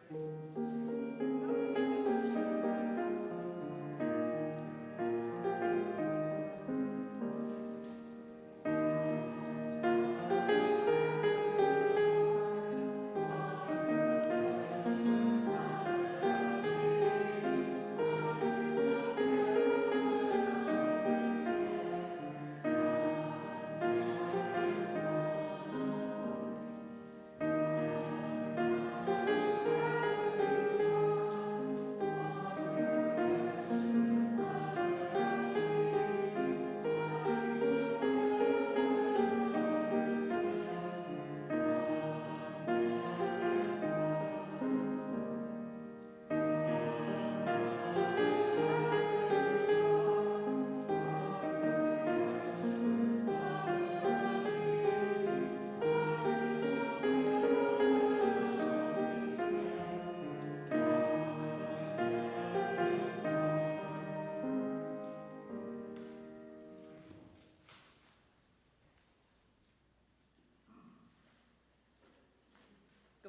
Good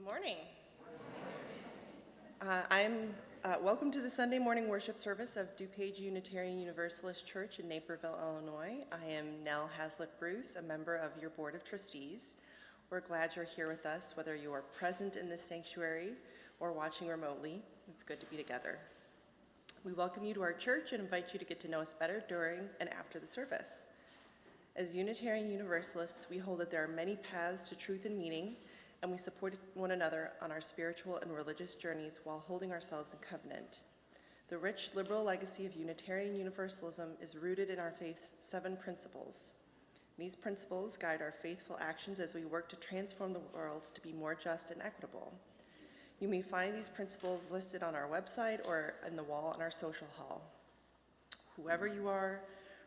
morning. Welcome to the Sunday morning worship service of DuPage Unitarian Universalist Church in Naperville, Illinois. I am Nell Haslett-Bruce, a member of your Board of Trustees. We're glad you're here with us, whether you are present in this sanctuary or watching remotely. It's good to be together. We welcome you to our church and invite you to get to know us better during and after the service. As Unitarian Universalists, we hold that there are many paths to truth and meaning, and we support one another on our spiritual and religious journeys while holding ourselves in covenant. The rich liberal legacy of Unitarian Universalism is rooted in our faith's 7 principles. These principles guide our faithful actions as we work to transform the world to be more just and equitable. You may find these principles listed on our website or in the wall on our social hall. Whoever you are,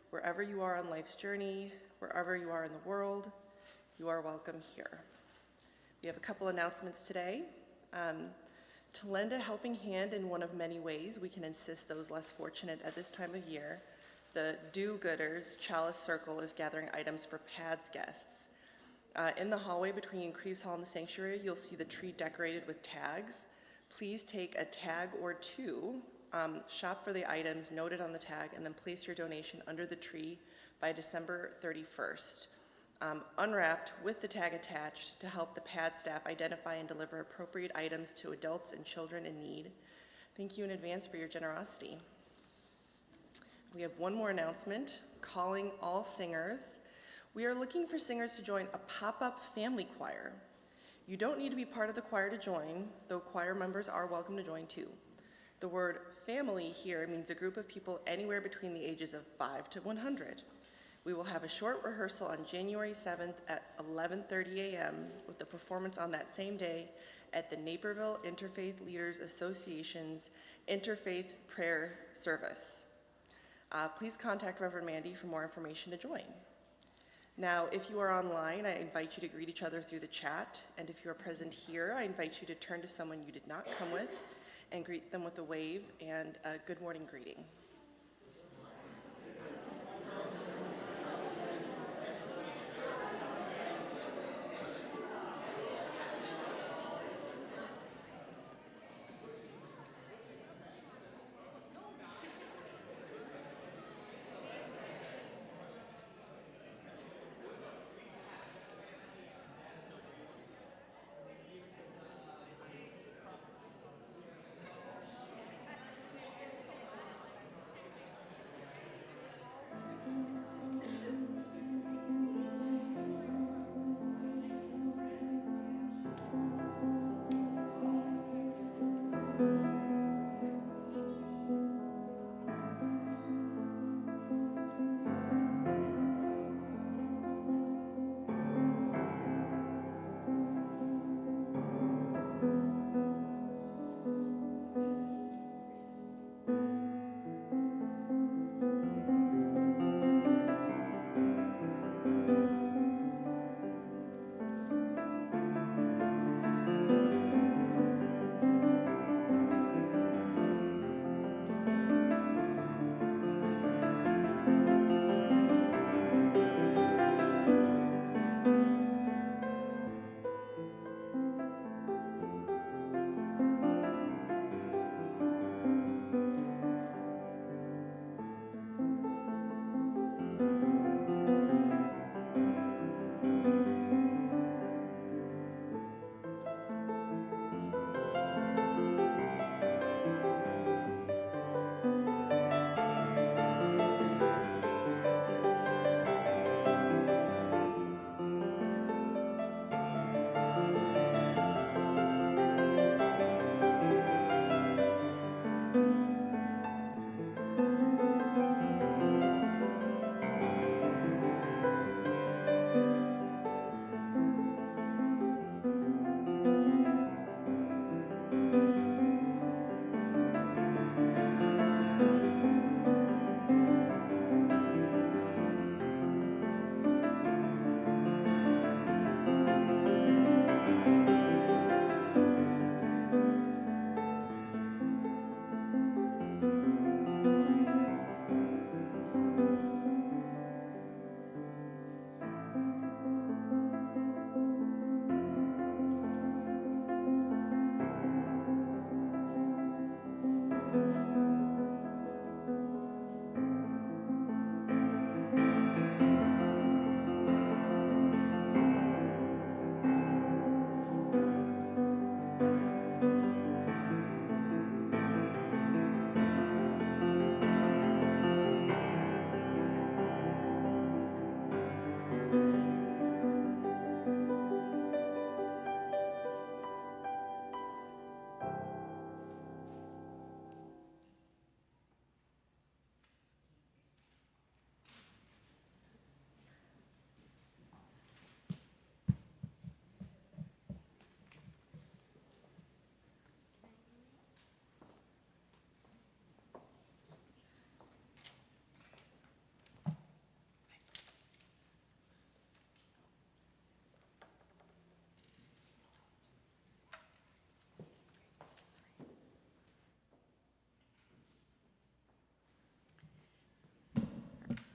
wherever you are on life's journey, wherever you are in the world, you are welcome here. We have a couple announcements today. To lend a helping hand in one of many ways we can assist those less fortunate at this time of year, the Do-Gooders Chalice Circle is gathering items for PADS guests. In the hallway between Creeves Hall and the sanctuary, you'll see the tree decorated with tags. Please take a tag or two, shop for the items noted on the tag, and then place your donation under the tree by December 31st. Unwrapped with the tag attached to help the PAD staff identify and deliver appropriate items to adults and children in need. Thank you in advance for your generosity. We have one more announcement, calling all singers. We are looking for singers to join a pop-up family choir. You don't need to be part of the choir to join, though choir members are welcome to join too. The word family here means a group of people anywhere between the ages of 5 to 100. We will have a short rehearsal on January 7th at 11:30 a.m. with the performance on that same day at the Naperville Interfaith Leaders Association's Interfaith Prayer Service. Please contact Reverend Mandy for more information to join. Now, if you are online, I invite you to greet each other through the chat, and if you are present here, I invite you to turn to someone you did not come with and greet them with a wave and a good morning greeting.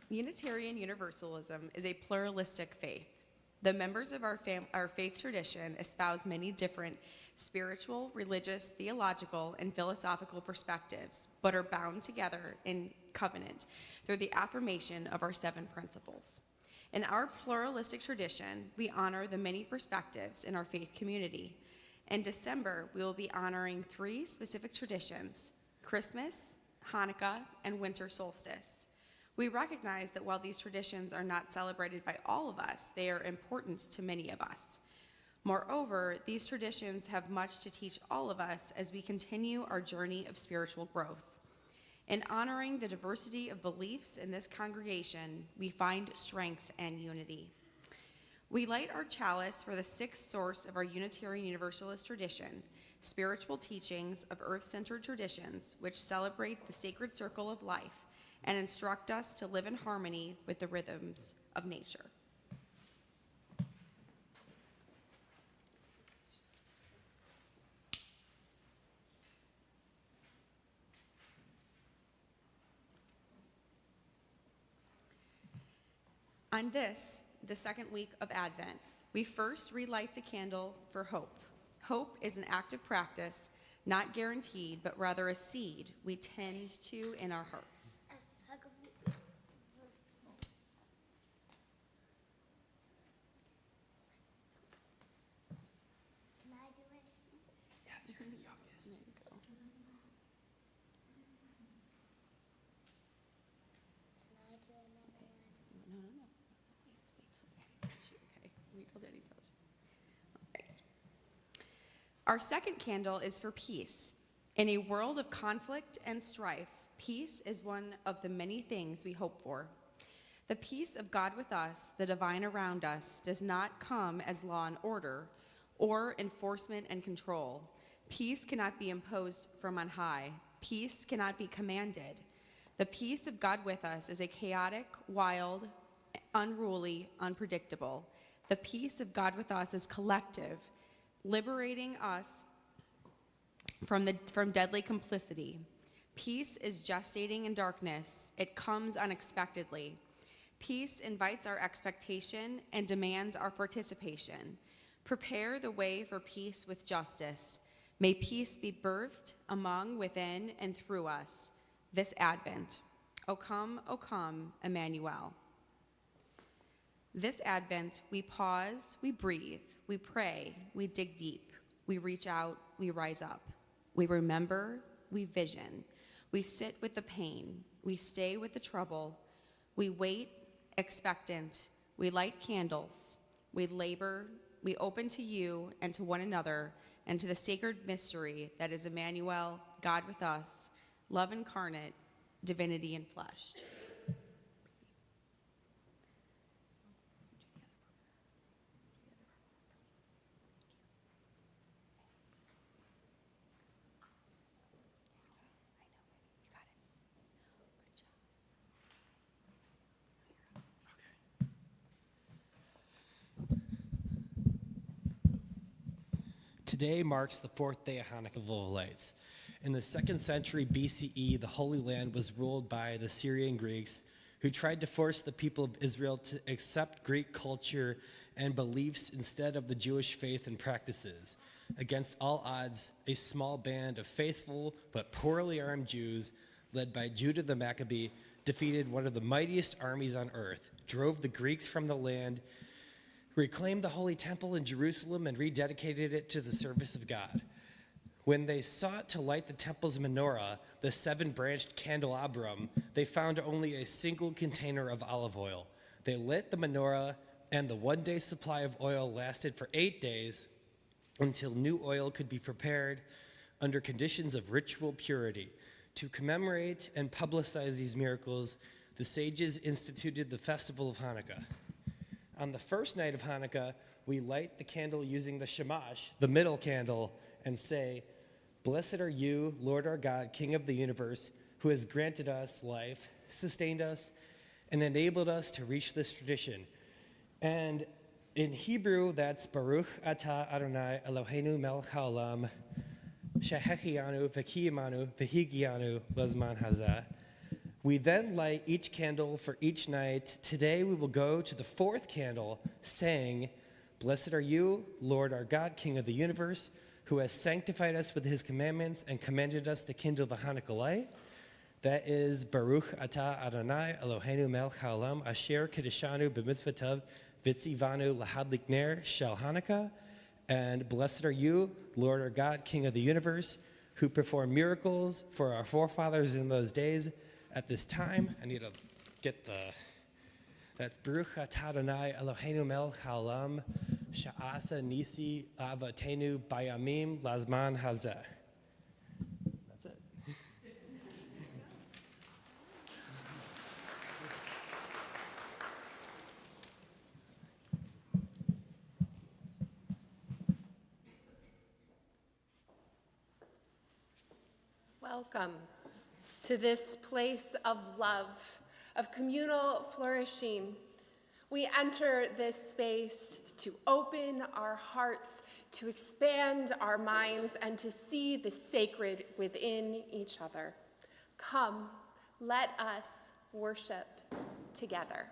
Unitarian Universalism is a pluralistic faith. The members of our faith tradition espouse many different spiritual, religious, theological, and philosophical perspectives, but are bound together in covenant through the affirmation of our 7 principles. In our pluralistic tradition, we honor the many perspectives in our faith community. In December, we will be honoring 3 specific traditions: Christmas, Hanukkah, and winter solstice. We recognize that while these traditions are not celebrated by all of us, they are important to many of us. Moreover, these traditions have much to teach all of us as we continue our journey of spiritual growth. In honoring the diversity of beliefs in this congregation, we find strength and unity. We light our chalice for the 6th source of our Unitarian Universalist tradition, spiritual teachings of earth-centered traditions which celebrate the sacred circle of life and instruct us to live in harmony with the rhythms of nature. On this, the 2nd week of Advent, we first relight the candle for hope. Hope is an active practice, not guaranteed, but rather a seed we tend to in our hearts. Yes, you're the youngest. There you go. No. Okay, wait till Daddy tells you. All right. Our 2nd candle is for peace. In a world of conflict and strife, peace is one of the many things we hope for. The peace of God with us, the divine around us, does not come as law and order or enforcement and control. Peace cannot be imposed from on high. Peace cannot be commanded. The peace of God with us is a chaotic, wild, unruly, unpredictable. The peace of God with us is collective, liberating us from deadly complicity. Peace is gestating in darkness. It comes unexpectedly. Peace invites our expectation and demands our participation. Prepare the way for peace with justice. May peace be birthed among, within, and through us this Advent. O come, Emmanuel. This Advent, we pause, we breathe, we pray, we dig deep, we reach out, we rise up. We remember, we vision. We sit with the pain, we stay with the trouble. We wait, expectant, we light candles, we labor, we open to you and to one another and to the sacred mystery that is Emmanuel, God with us, love incarnate, divinity in flesh. Today marks the 4th day of Hanukkah of lights. In the 2nd century BCE, the Holy Land was ruled by the Syrian Greeks, who tried to force the people of Israel to accept Greek culture and beliefs instead of the Jewish faith and practices. Against all odds, a small band of faithful but poorly armed Jews, led by Judah the Maccabee, defeated one of the mightiest armies on earth, drove the Greeks from the land, reclaimed the Holy Temple in Jerusalem, and rededicated it to the service of God. When they sought to light the temple's menorah, the 7-branched candelabrum, they found only a single container of olive oil. They lit the menorah, and the 1-day supply of oil lasted for 8 days until new oil could be prepared under conditions of ritual purity. To commemorate and publicize these miracles, the sages instituted the festival of Hanukkah. On the first night of Hanukkah, we light the candle using the shamash, the middle candle, and say, "Blessed are you, Lord our God, King of the universe, who has granted us life, sustained us, and enabled us to reach this tradition." And in Hebrew, that's Baruch Atah Adonai Eloheinu melech haolam, shehechianu v'kiyamanu v'higianu lezman hazeh, We then light each candle for each night. Today we will go to the fourth candle, saying, "Blessed are you, Lord our God, King of the universe, who has sanctified us with his commandments and commanded us to kindle the Hanukkah light." That is Baruch Atah Adonai Eloheinu melech haolam asher kiddushanu b'mitzvotav v'tzivanu lahadlik ner shel Hanukkah. And blessed are you, Lord our God, King of the universe, who performed miracles for our forefathers in those days. At this time, I need to get that's Baruch Atah Adonai Eloheinu melech haolam sha'asa nisi avatenu bayamim lazman hazeh. That's it. Welcome to this place of love, of communal flourishing. We enter this space to open our hearts, to expand our minds, and to see the sacred within each other. Come, let us worship together.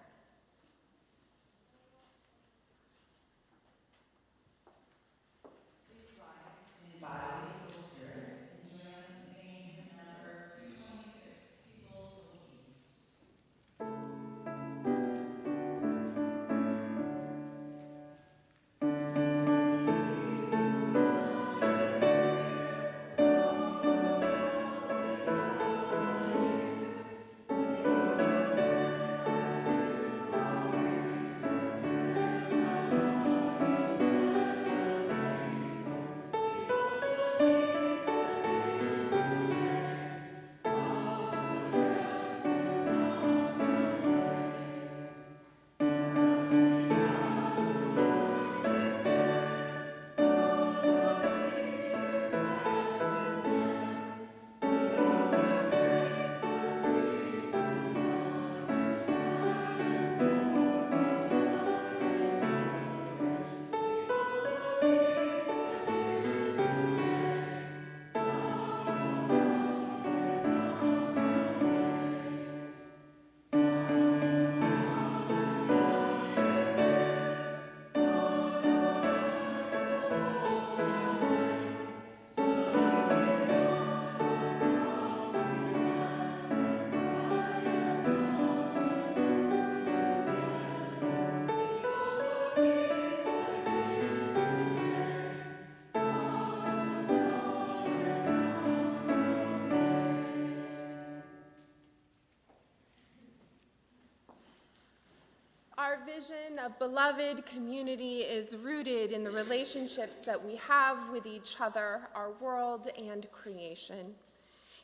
Our vision of beloved community is rooted in the relationships that we have with each other, our world, and creation.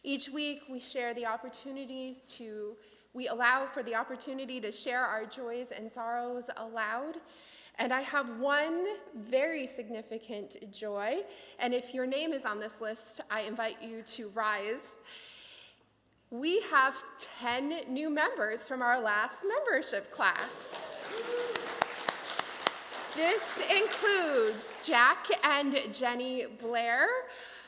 Each week, we allow for the opportunity to share our joys and sorrows aloud. And I have one very significant joy, and if your name is on this list, I invite you to rise. We have 10 new members from our last membership class. This includes Jack and Jenny Blair,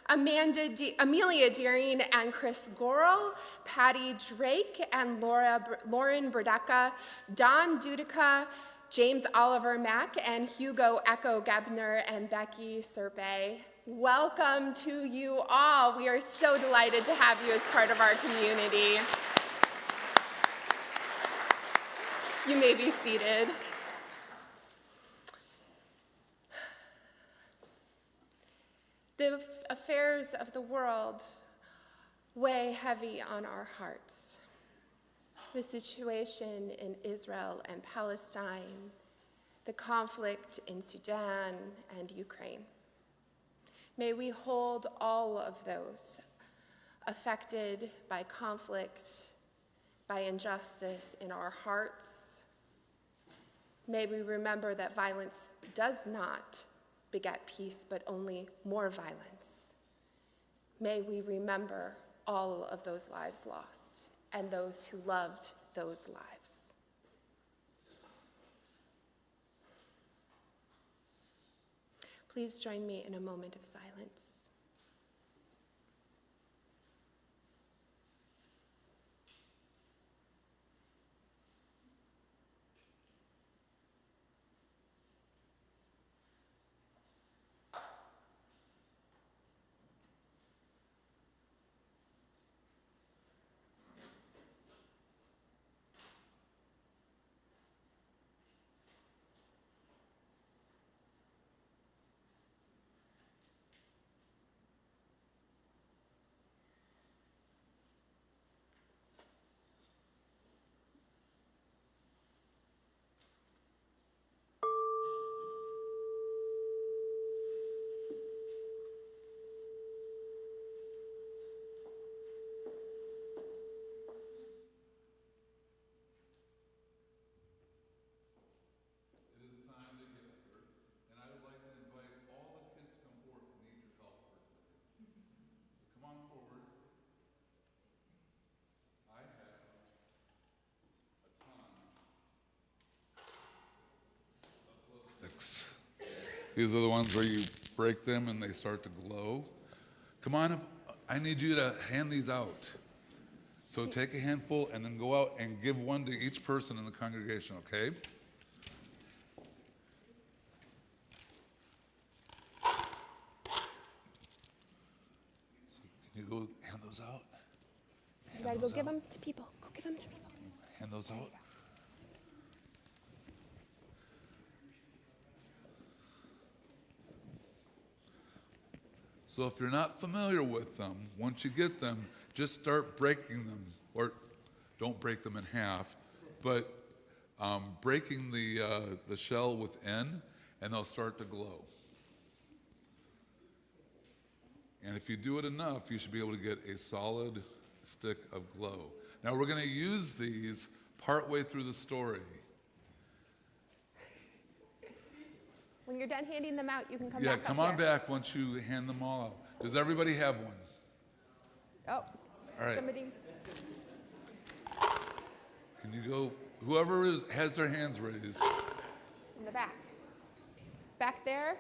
Amelia Deering and Chris Gorel, Patty Drake and Lauren Berdecka, Don Dudica, James Oliver Mack, and Hugo Echo Gebner and Becky Serpay. Welcome to you all. We are so delighted to have you as part of our community. You may be seated. The affairs of the world weigh heavy on our hearts. The situation in Israel and Palestine, the conflict in Sudan and Ukraine. May we hold all of those affected by conflict, by injustice in our hearts. May we remember that violence does not beget peace, but only more violence. May we remember all of those lives lost and those who loved those lives. Please join me in a moment of silence. These are the ones where you break them and they start to glow. Come on, I need you to hand these out. So take a handful and then go out and give one to each person in the congregation, okay? Can you go hand those out? You gotta go give them to people. Go give them to people. Hand those out. So if you're not familiar with them, once you get them, just start breaking them, or don't break them in half, but breaking the shell within, and they'll start to glow. And if you do it enough, you should be able to get a solid stick of glow. Now we're going to use these partway through the story. When you're done handing them out, you can come Yeah, back come up on here. back once you hand them all out. Does everybody have one? Oh, All right. somebody. Can you go, whoever has their hands raised. In the back. Back there.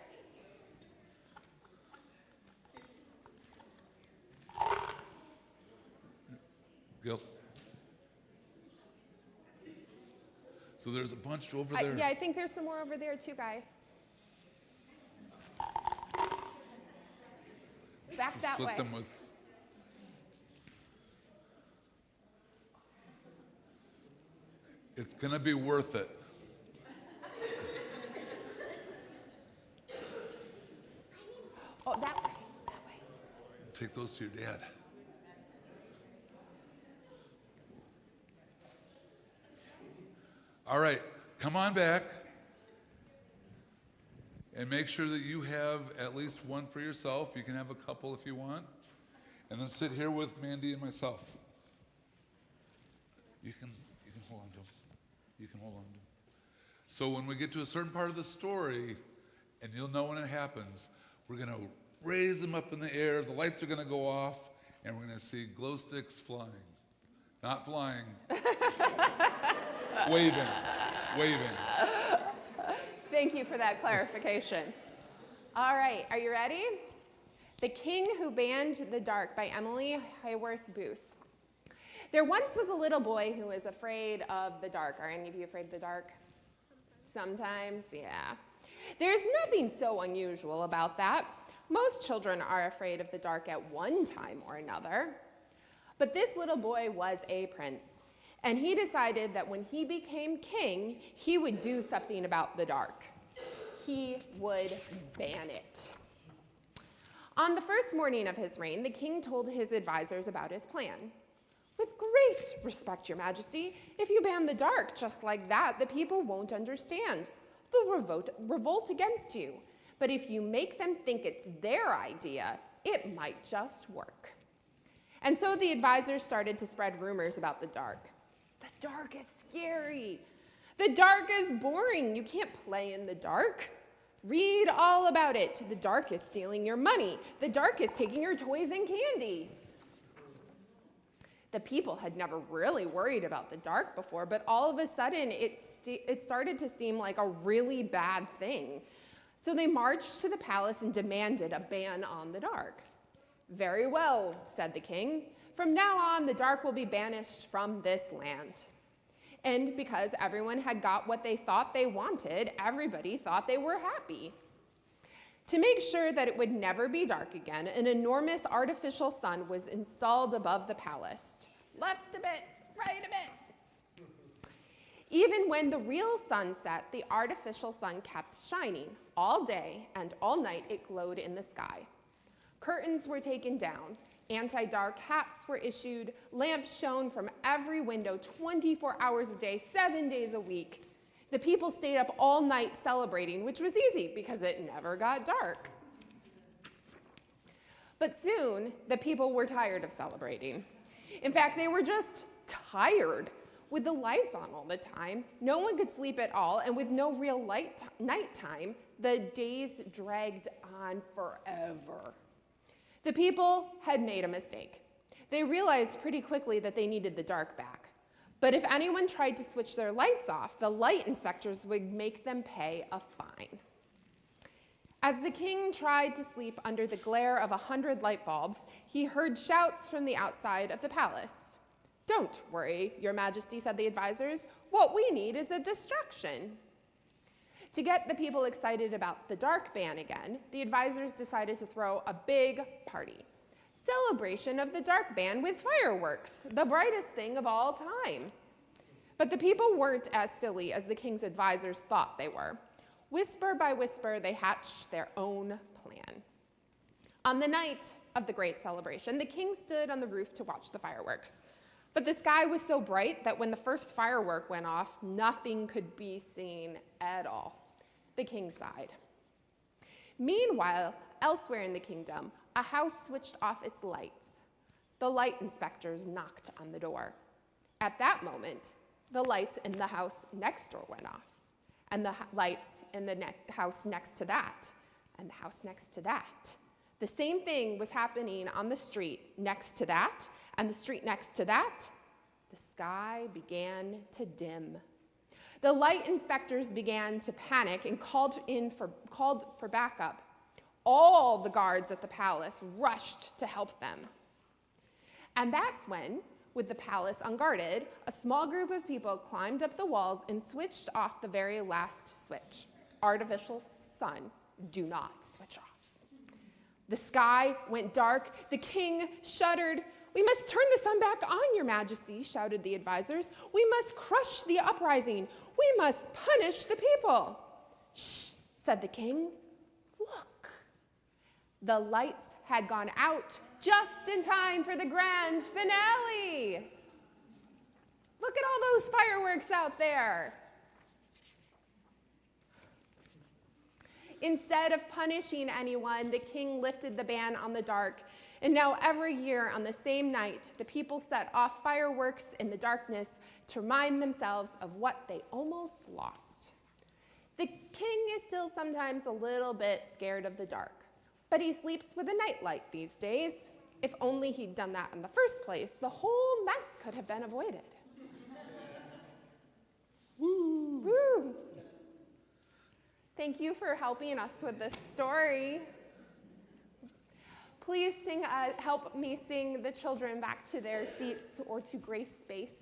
Gil. So there's a bunch over I, there. yeah, I think there's some more over there too, guys. Back that Split way. them with. It's gonna be worth it. Oh, that way. That way. Take those to your dad. All right, come on back. And make sure that you have at least one for yourself. You can have a couple if you want. And then sit here with Mandy and myself. You can hold on to them. You can hold on to them. So when we get to a certain part of the story, and you'll know when it happens, we're going to raise them up in the air, the lights are going to go off, and we're going to see glow sticks flying. Not flying. Waving. Thank you for that clarification. All right, are you ready? The King Who Banned the Dark by Emily Hayworth Booth. There once was a little boy who was afraid of the dark. Are any of you afraid of the dark? Sometimes, yeah. There's nothing so unusual about that. Most children are afraid of the dark at one time or another. But this little boy was a prince, and he decided that when he became king, he would do something about the dark. He would ban it. On the first morning of his reign, the king told his advisors about his plan. With great respect, your majesty, if you ban the dark just like that, the people won't understand. They'll revolt against you. But if you make them think it's their idea, it might just work. And so the advisors started to spread rumors about the dark. The dark is scary. The dark is boring. You can't play in the dark. Read all about it. The dark is stealing your money. The dark is taking your toys and candy. The people had never really worried about the dark before, but all of a sudden it started to seem like a really bad thing. So they marched to the palace and demanded a ban on the dark. Very well, said the king. From now on, the dark will be banished from this land. And because everyone had got what they thought they wanted, everybody thought they were happy. To make sure that it would never be dark again, an enormous artificial sun was installed above the palace. Left a bit, right a bit. Even when the real sun set, the artificial sun kept shining. All day and all night it glowed in the sky. Curtains were taken down. Anti-dark hats were issued. Lamps shone from every window 24 hours a day, 7 days a week. The people stayed up all night celebrating, which was easy because it never got dark. But soon, the people were tired of celebrating. In fact, they were just tired. With the lights on all the time, no one could sleep at all, and with no real nighttime, the days dragged on forever. The people had made a mistake. They realized pretty quickly that they needed the dark back. But if anyone tried to switch their lights off, the light inspectors would make them pay a fine. As the king tried to sleep under the glare of 100 light bulbs, he heard shouts from the outside of the palace. "Don't worry, Your Majesty," said the advisors. "What we need is a distraction." To get the people excited about the dark ban again, the advisors decided to throw a big party. Celebration of the dark ban with fireworks, the brightest thing of all time. But the people weren't as silly as the king's advisors thought they were. Whisper by whisper, they hatched their own plan. On the night of the great celebration, the king stood on the roof to watch the fireworks. But the sky was so bright that when the first firework went off, nothing could be seen at all. The king sighed. Meanwhile, elsewhere in the kingdom, a house switched off its lights. The light inspectors knocked on the door. At that moment, the lights in the house next door went off, and the lights in the house next to that, and the house next to that. The same thing was happening on the street next to that, and the street next to that. The sky began to dim. The light inspectors began to panic and called for backup. All the guards at the palace rushed to help them. And that's when, with the palace unguarded, a small group of people climbed up the walls and switched off the very last switch. Artificial sun, do not switch off. The sky went dark. The king shuddered. "We must turn the sun back on, Your Majesty," shouted the advisors. "We must crush the uprising. We must punish the people." "Shh," said the king. "Look." The lights had gone out just in time for the grand finale. Look at all those fireworks out there. Instead of punishing anyone, the king lifted the ban on the dark. And now every year on the same night, the people set off fireworks in the darkness to remind themselves of what they almost lost. The king is still sometimes a little bit scared of the dark, but he sleeps with a nightlight these days. If only he'd done that in the first place, the whole mess could have been avoided. Woo! Woo! Thank you for helping us with this story. Please help me sing the children back to their seats or to grace space.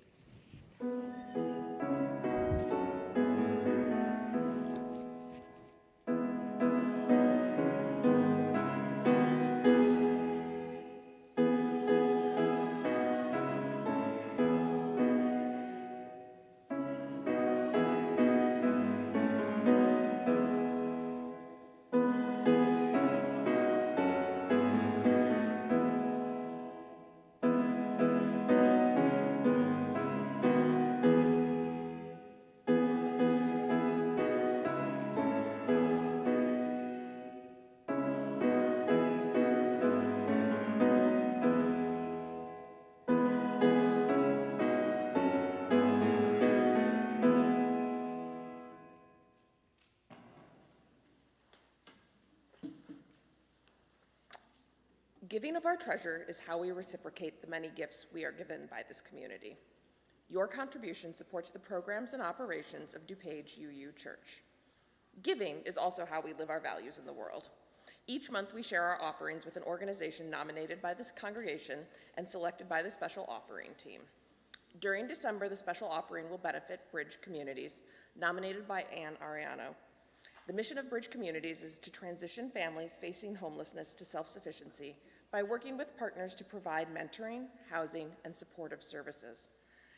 Giving of our treasure is how we reciprocate the many gifts we are given by this community. Your contribution supports the programs and operations of DuPage UU Church. Giving is also how we live our values in the world. Each month we share our offerings with an organization nominated by this congregation and selected by the special offering team. During December, the special offering will benefit Bridge Communities, nominated by Ann Ariano. The mission of Bridge Communities is to transition families facing homelessness to self-sufficiency by working with partners to provide mentoring, housing, and supportive services.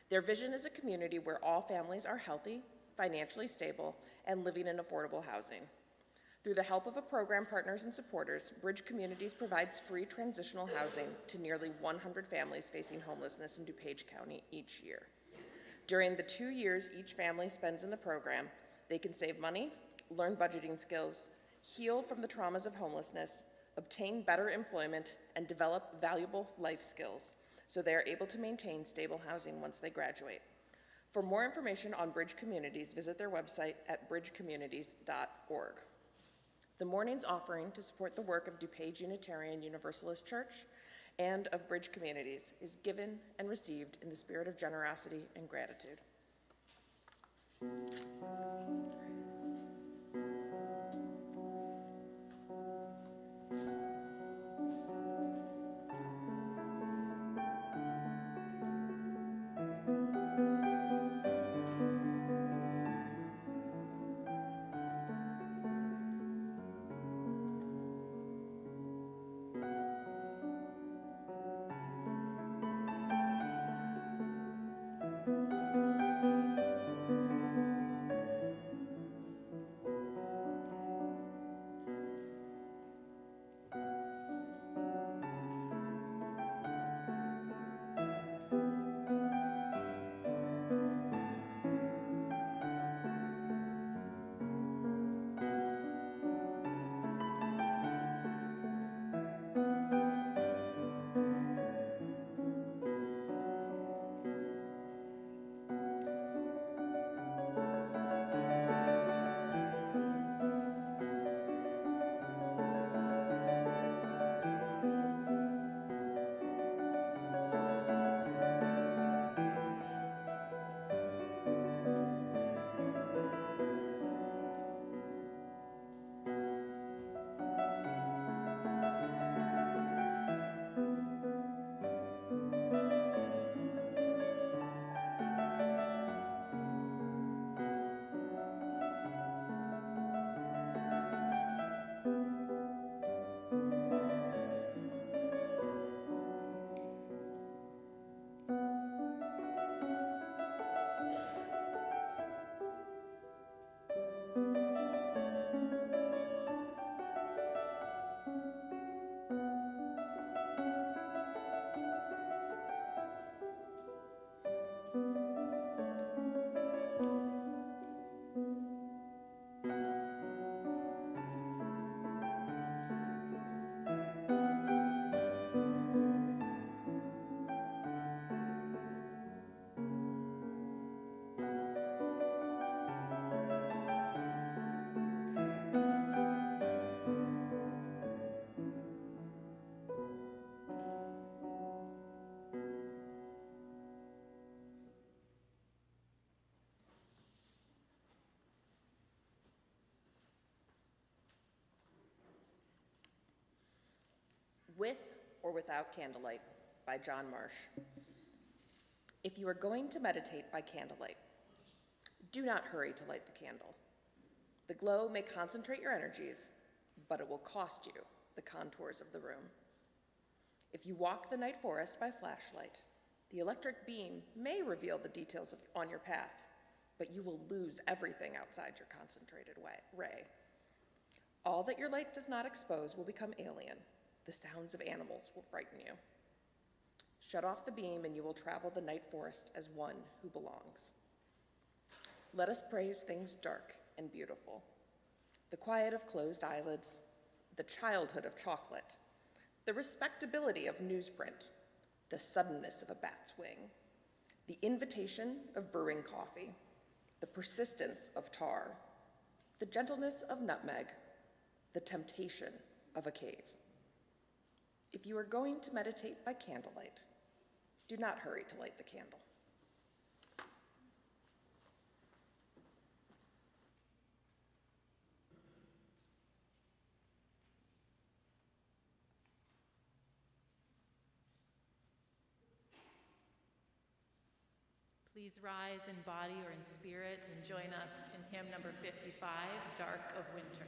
Their vision is a community where all families are healthy, financially stable, and living in affordable housing. Through the help of a program partners and supporters, Bridge Communities provides free transitional housing to nearly 100 families facing homelessness in DuPage County each year. During the 2 years each family spends in the program, they can save money, learn budgeting skills, heal from the traumas of homelessness, obtain better employment, and develop valuable life skills so they are able to maintain stable housing once they graduate. For more information on Bridge Communities, visit their website at bridgecommunities.org. The morning's offering to support the work of DuPage Unitarian Universalist Church and of Bridge Communities is given and received in the spirit of generosity and gratitude. or Without Candlelight by John Marsh. If you are going to meditate by candlelight, do not hurry to light the candle. The glow may concentrate your energies, but it will cost you the contours of the room. If you walk the night forest by flashlight, the electric beam may reveal the details on your path, but you will lose everything outside your concentrated ray. All that your light does not expose will become alien. The sounds of animals will frighten you. Shut off the beam and you will travel the night forest as one who belongs. Let us praise things dark and beautiful. The quiet of closed eyelids, the childhood of chocolate, the respectability of newsprint, the suddenness of a bat's wing, the invitation of brewing coffee, the persistence of tar, the gentleness of nutmeg, the temptation of a cave. If you are going to meditate by candlelight, do not hurry to light the candle. Please rise in body or in spirit and join us in hymn number 55, Dark of Winter.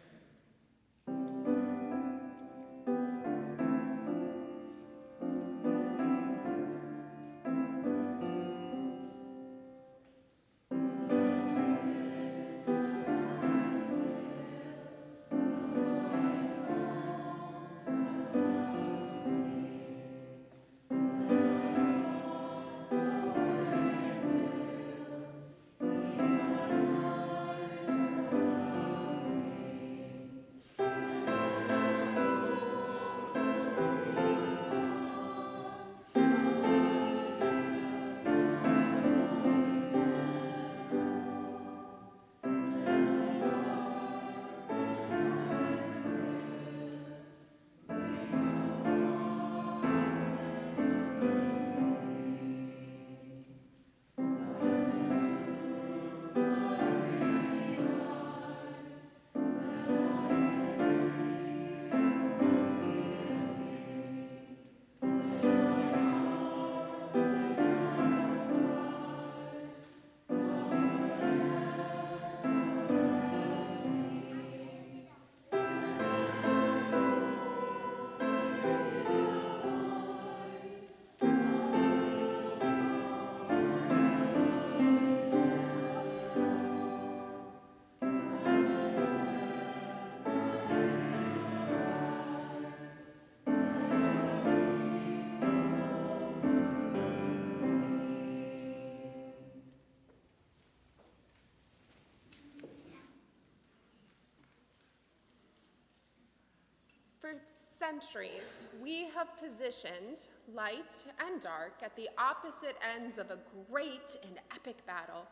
For centuries, we have positioned light and dark at the opposite ends of a great and epic battle.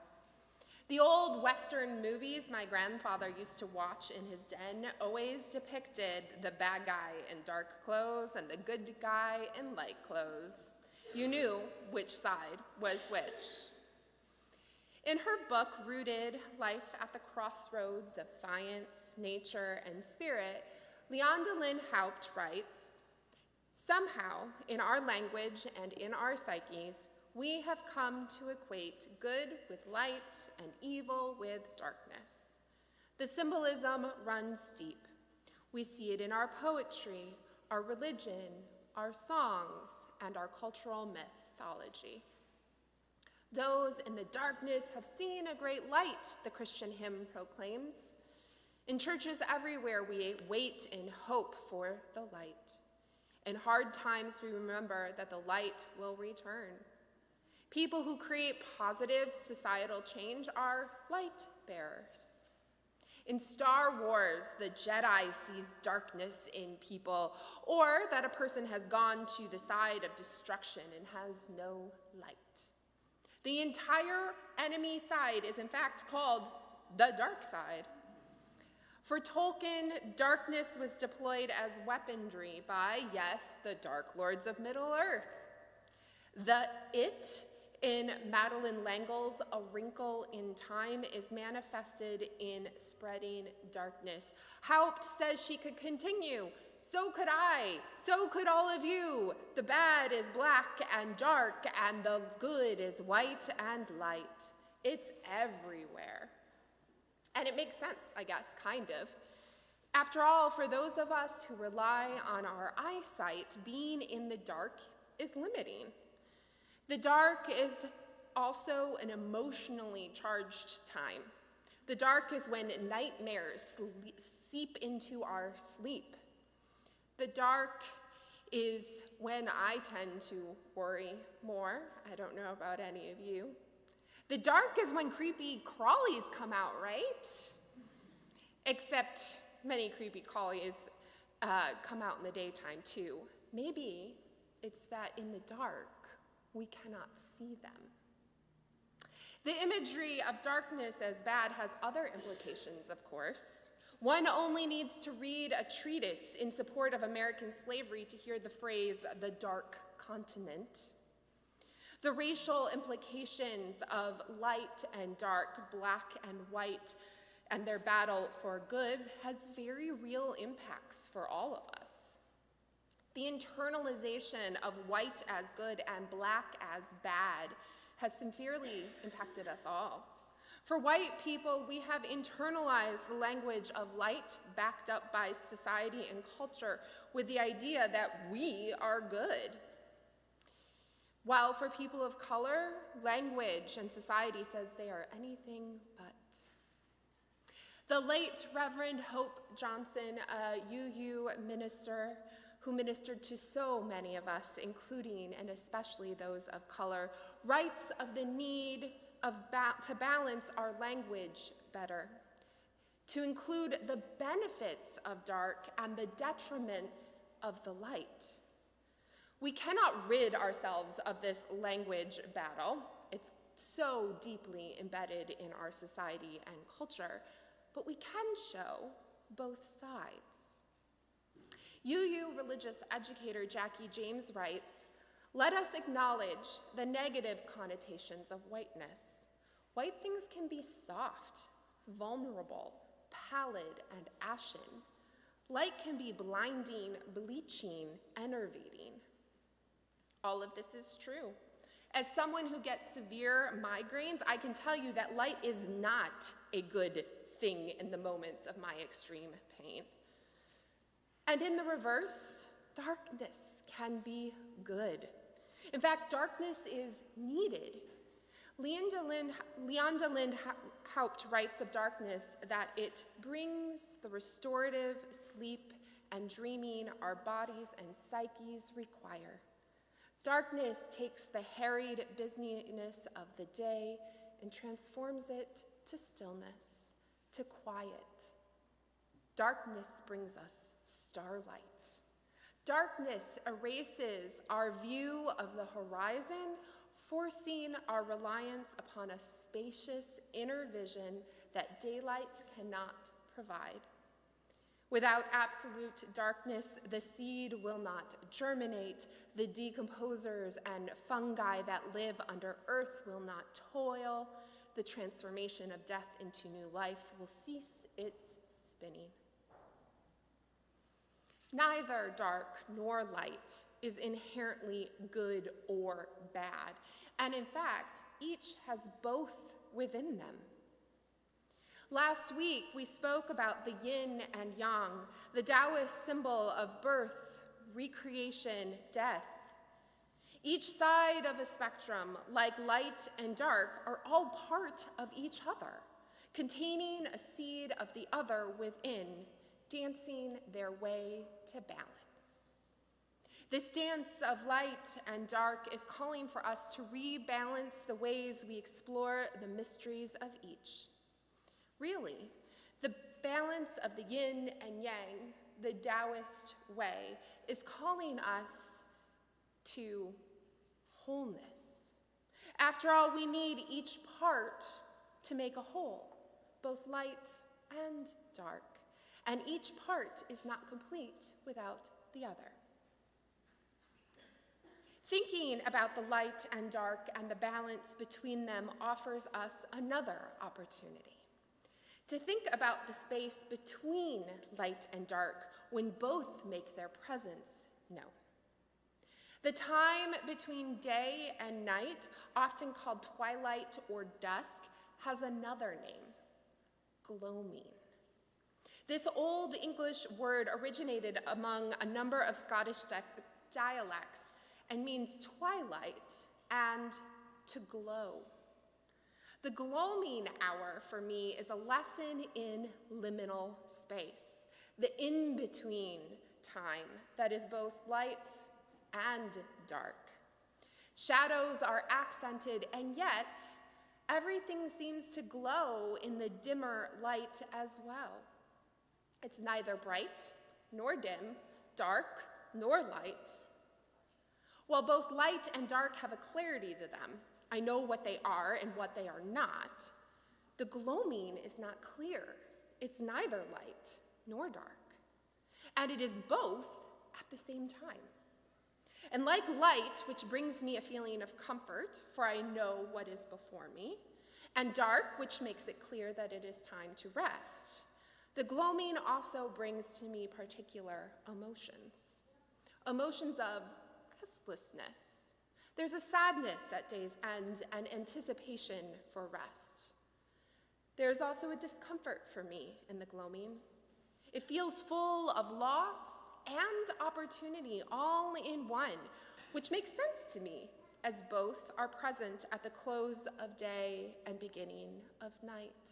The old Western movies my grandfather used to watch in his den always depicted the bad guy in dark clothes and the good guy in light clothes. You knew which side was which. In her book, Rooted: Life at the Crossroads of Science, Nature, and Spirit, Leonda Lynn Haupt writes, "Somehow, in our language and in our psyches, we have come to equate good with light and evil with darkness. The symbolism runs deep. We see it in our poetry, our religion, our songs, and our cultural mythology. Those in the darkness have seen a great light," the Christian hymn proclaims. In churches everywhere, we wait in hope for the light. In hard times, we remember that the light will return. People who create positive societal change are light bearers. In Star Wars, the Jedi sees darkness in people, or that a person has gone to the side of destruction and has no light. The entire enemy side is in fact called the dark side. For Tolkien, darkness was deployed as weaponry by, yes, the Dark Lords of Middle-earth. The It in Madeleine L'Engle's A Wrinkle in Time is manifested in spreading darkness. Haupt says she could continue So could I. So could all of you. The bad is black and dark, and the good is white and light. It's everywhere. And it makes sense, I guess, kind of. After all, for those of us who rely on our eyesight, being in the dark is limiting. The dark is also an emotionally charged time. The dark is when nightmares seep into our sleep. The dark is when I tend to worry more. I don't know about any of you. The dark is when creepy crawlies come out, right? Except many creepy crawlies come out in the daytime too. Maybe it's that in the dark we cannot see them. The imagery of darkness as bad has other implications, of course. One only needs to read a treatise in support of American slavery to hear the phrase, the dark continent. The racial implications of light and dark, black and white, and their battle for good has very real impacts for all of us. The internalization of white as good and black as bad has severely impacted us all. For white people, we have internalized the language of light backed up by society and culture with the idea that we are good. While for people of color, language and society says they are anything but. The late Reverend Hope Johnson, a UU minister who ministered to so many of us, including and especially those of color, writes of the need to balance our language better, to include the benefits of dark and the detriments of the light. We cannot rid ourselves of this language battle. It's so deeply embedded in our society and culture, but we can show both sides. UU religious educator Jackie James writes, "Let us acknowledge the negative connotations of whiteness. White things can be soft, vulnerable, pallid, and ashen. Light can be blinding, bleaching, enervating." All of this is true. As someone who gets severe migraines, I can tell you that light is not a good thing in the moments of my extreme pain. And in the reverse, darkness can be good. In fact, darkness is needed. Leonda Lynn Haupt writes of darkness that it brings the restorative sleep and dreaming our bodies and psyches require. Darkness takes the harried busyness of the day and transforms it to stillness, to quiet. Darkness brings us starlight. Darkness erases our view of the horizon, forcing our reliance upon a spacious inner vision that daylight cannot provide. Without absolute darkness, the seed will not germinate, the decomposers and fungi that live under earth will not toil, the transformation of death into new life will cease its spinning. Neither dark nor light is inherently good or bad, and in fact, each has both within them. Last week, we spoke about the yin and yang, the Taoist symbol of birth, recreation, death. Each side of a spectrum, like light and dark, are all part of each other, containing a seed of the other within, dancing their way to balance. This dance of light and dark is calling for us to rebalance the ways we explore the mysteries of each. Really, the balance of the yin and yang, the Taoist way, is calling us to wholeness. After all, we need each part to make a whole, both light and dark, and each part is not complete without the other. Thinking about the light and dark and the balance between them offers us another opportunity to think about the space between light and dark when both make their presence known. The time between day and night, often called twilight or dusk, has another name: gloaming. This Old English word originated among a number of Scottish dialects and means twilight and to glow. The gloaming hour for me is a lesson in liminal space, the in-between time that is both light and dark. Shadows are accented, and yet everything seems to glow in the dimmer light as well. It's neither bright nor dim, dark nor light. While both light and dark have a clarity to them, I know what they are and what they are not, the gloaming is not clear. It's neither light nor dark. And it is both at the same time. And like light, which brings me a feeling of comfort, for I know what is before me, and dark, which makes it clear that it is time to rest, the gloaming also brings to me particular emotions. Emotions of restlessness. There's a sadness at day's end and anticipation for rest. There's also a discomfort for me in the gloaming. It feels full of loss and opportunity all in one, which makes sense to me as both are present at the close of day and beginning of night.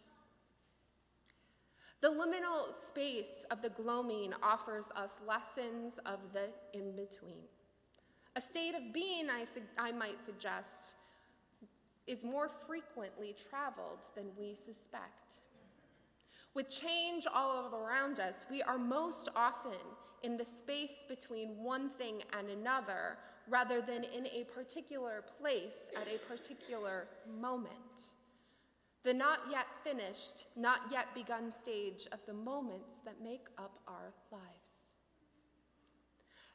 The liminal space of the gloaming offers us lessons of the in-between. A state of being, I might suggest, is more frequently traveled than we suspect. With change all around us, we are most often in the space between one thing and another, rather than in a particular place at a particular moment. The not yet finished, not yet begun stage of the moments that make up our lives.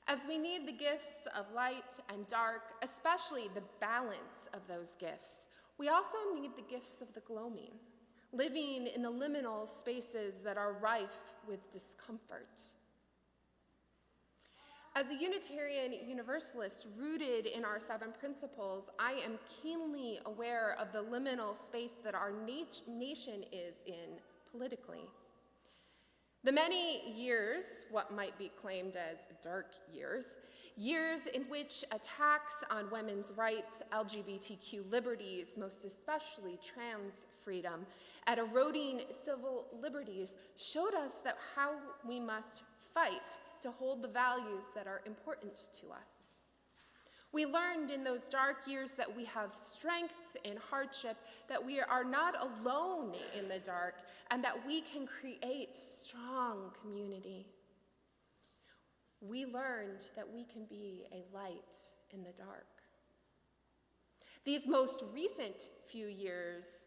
As we need the gifts of light and dark, especially the balance of those gifts, we also need the gifts of the gloaming, living in the liminal spaces that are rife with discomfort. As a Unitarian Universalist rooted in our 7 principles, I am keenly aware of the liminal space that our nation is in politically. The many years, what might be claimed as dark years, years in which attacks on women's rights, LGBTQ liberties, most especially trans freedom, and eroding civil liberties showed us that how we must fight to hold the values that are important to us. We learned in those dark years that we have strength in hardship, that we are not alone in the dark, and that we can create strong community. We learned that we can be a light in the dark. These most recent few years,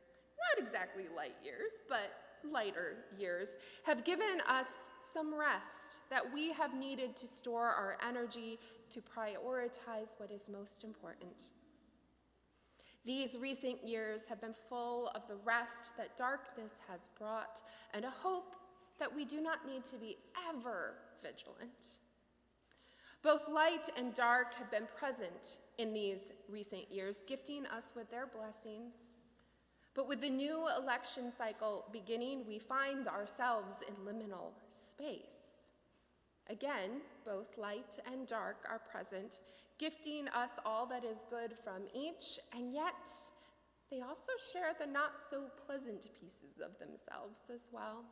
not exactly light years, but lighter years, have given us some rest that we have needed to store our energy to prioritize what is most important. These recent years have been full of the rest that darkness has brought and a hope that we do not need to be ever vigilant. Both light and dark have been present in these recent years, gifting us with their blessings. But with the new election cycle beginning, we find ourselves in liminal space. Again, both light and dark are present, gifting us all that is good from each, and yet they also share the not-so-pleasant pieces of themselves as well.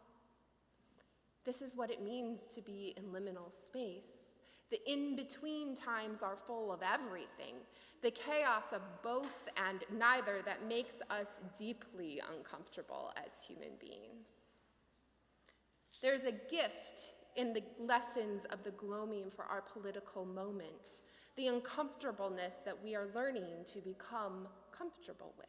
This is what it means to be in liminal space. The in-between times are full of everything, the chaos of both and neither that makes us deeply uncomfortable as human beings. There's a gift in the lessons of the gloaming for our political moment, the uncomfortableness that we are learning to become comfortable with.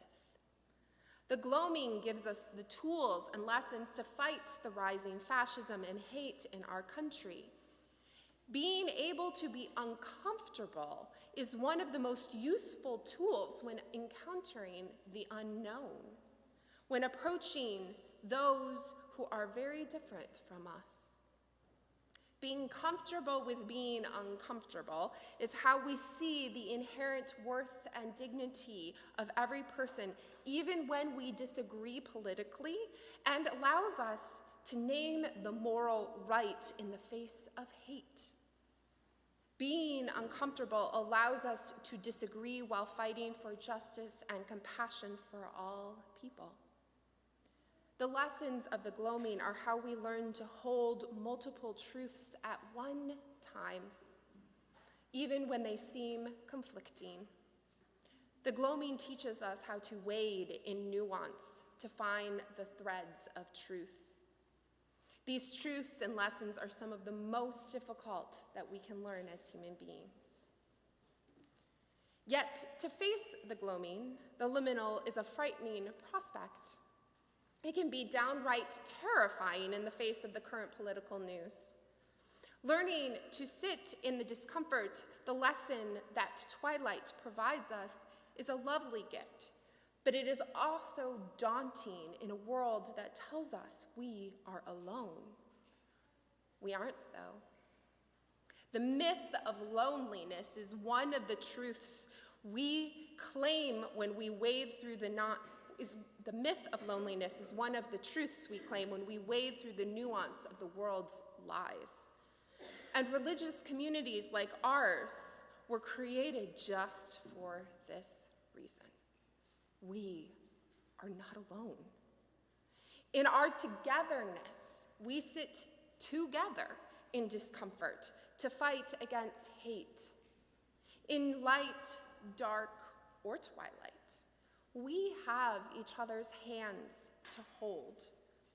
The gloaming gives us the tools and lessons to fight the rising fascism and hate in our country. Being able to be uncomfortable is one of the most useful tools when encountering the unknown, when approaching those who are very different from us. Being comfortable with being uncomfortable is how we see the inherent worth and dignity of every person, even when we disagree politically, and allows us to name the moral right in the face of hate. Being uncomfortable allows us to disagree while fighting for justice and compassion for all people. The lessons of the gloaming are how we learn to hold multiple truths at one time, even when they seem conflicting. The gloaming teaches us how to wade in nuance to find the threads of truth. These truths and lessons are some of the most difficult that we can learn as human beings. Yet, to face the gloaming, the liminal is a frightening prospect. It can be downright terrifying in the face of the current political news. Learning to sit in the discomfort, the lesson that twilight provides us, is a lovely gift, but it is also daunting in a world that tells us we are alone. We aren't, though. The myth of loneliness is one of the truths we claim when we wade through the myth of loneliness is one of the truths we claim when we wade through the nuance of the world's lies. And religious communities like ours were created just for this reason. We are not alone. In our togetherness, we sit together in discomfort to fight against hate. In light, dark, or twilight, we have each other's hands to hold,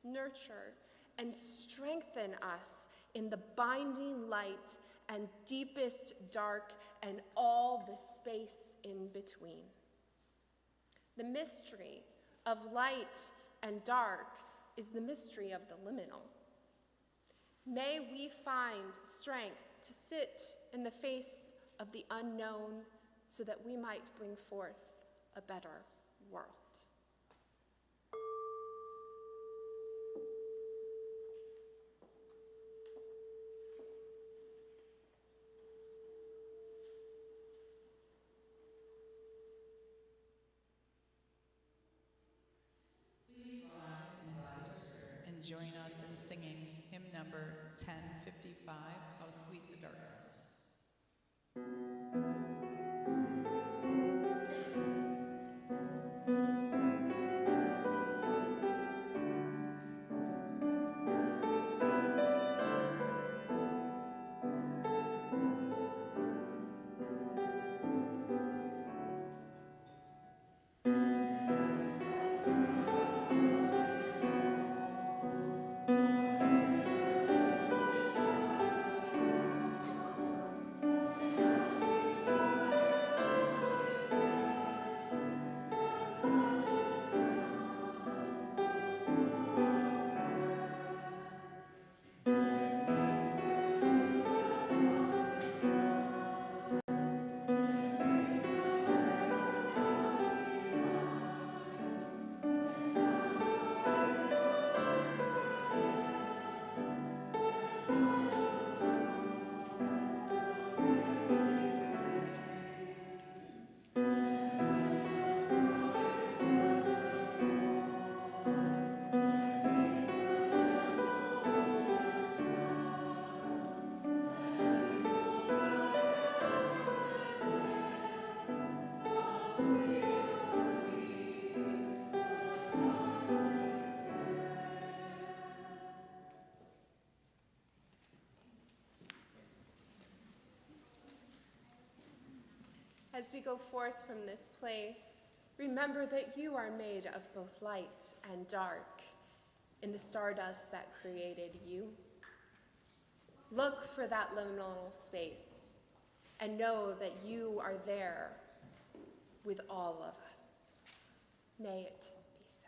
nurture, and strengthen us in the binding light and deepest dark and all the space in between. The mystery of light and dark is the mystery of the liminal. May we find strength to sit in the face of the unknown so that we might bring forth a better world. And join us in singing hymn number 1055, How Sweet the Darkness. As we go forth from this place, remember that you are made of both light and dark in the stardust that created you. Look for that liminal space and know that you are there with all of us. May it be so.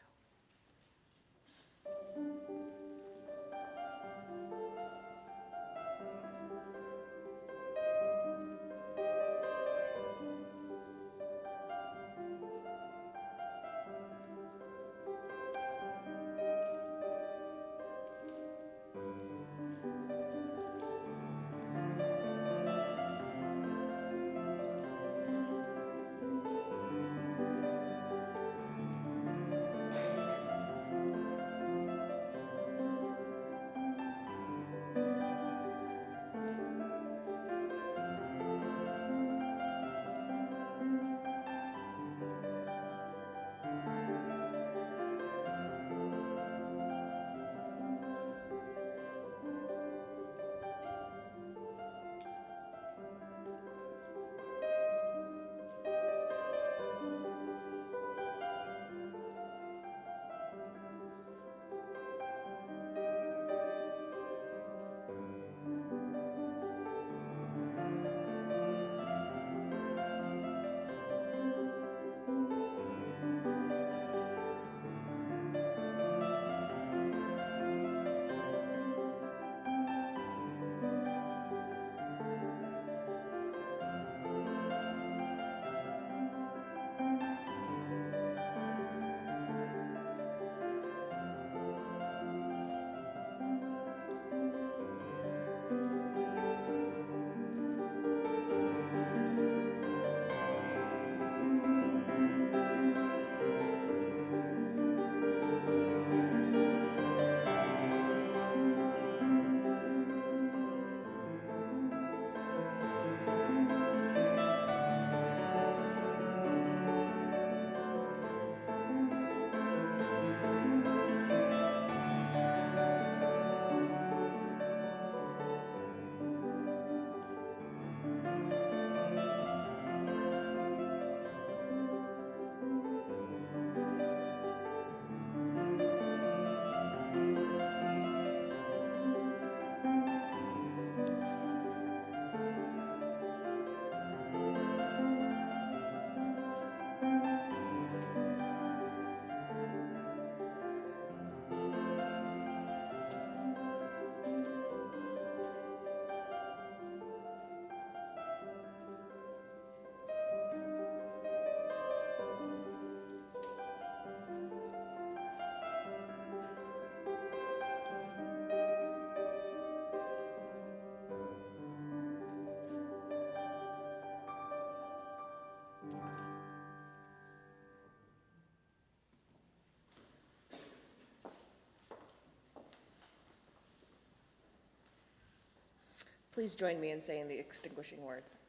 Please join me in saying the extinguishing words.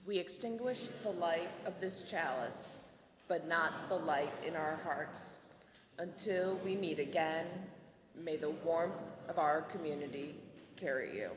We extinguish the light of this chalice, but not the light in our hearts. Until we meet again, may the warmth of our community carry you.